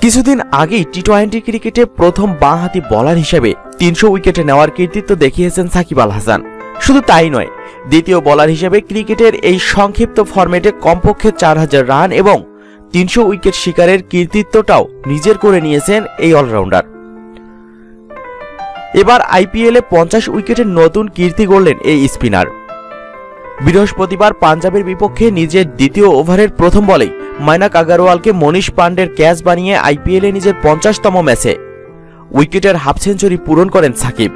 কিছুদিন আগেই টি-20 ক্রিকেটে প্রথম বাঁহাতি বোলার হিসেবে 300 উইকেটে নেওয়ার কৃতিত্ব দেখিয়েছেন সাকিব আল হাসান। শুধু তাই নয়, দ্বিতীয় বোলার হিসেবে ক্রিকেটের এই সংক্ষিপ্ত ফরম্যাটে কমপক্ষে 4000 রান এবং 300 উইকেট শিকারের কৃতিত্বটাও নিজের করে নিয়েছেন এই অলরাউন্ডার। এবার আইপিএলে 50 উইকেটের নতুন কীর্তি গড়লেন এই স্পিনার। বৃহস্পতিবার পাঞ্জাবের বিপক্ষে নিজের দ্বিতীয় ওভারের প্রথম বলেই মায়নাক আগারওয়ালকে মনীষ পান্ডের ক্যাচ বানিয়ে আইপিএলে নিজের 50তম ম্যাচে উইকেটের হাফ সেঞ্চুরি পূরণ করেন সাকিব।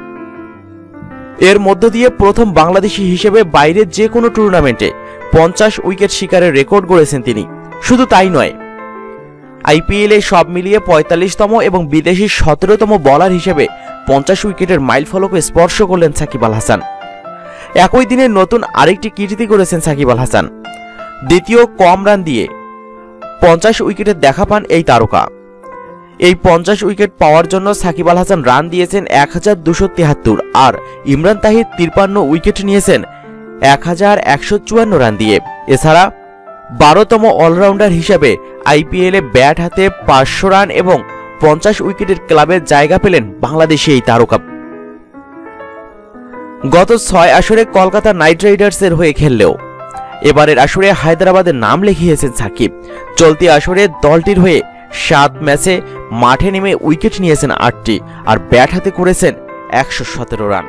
এর মধ্য দিয়ে প্রথম বাংলাদেশি হিসেবে বাইরের যে কোনো টুর্নামেন্টে 50 উইকেট শিকারের রেকর্ড গড়েছেন তিনি। শুধু তাই নয়, আইপিএলে সব মিলিয়ে 45তম এবং বিদেশি 17তম বোলার হিসেবে 50 উইকেটের মাইলফলকে স্পর্শ করলেন সাকিব আল হাসান। একই দিনে নতুন আরেকটি কীর্তি করেছেন সাকিব আল হাসান। দ্বিতীয় কম রান দিয়ে 50 উইকেটের দেখা পান এই তারকা। এই 50 উইকেট পাওয়ার জন্য সাকিব আল হাসান রান দিয়েছেন 1273 আর ইমরান তাহির 53 উইকেট নিয়েছেন 1154 রান দিয়ে। এছাড়া 12তম অলরাউন্ডার হিসেবে আইপিএলে ব্যাট হাতে 500 রান এবং 50 উইকেটের ক্লাবে জায়গা পেলেন বাংলাদেশি এই তারকা। গত 6 আসরে কলকাতা নাইট রাইডার্সের হয়ে খেললেও এবারের আসরে হায়দ্রাবাদের নাম লিখিয়েছেন সাকিব। চলতি আসরে দলটির হয়ে 7 ম্যাচে মাঠে নেমে উইকেট নিয়েছেন 8টি আর ব্যাট হাতে করেছেন 117 রান।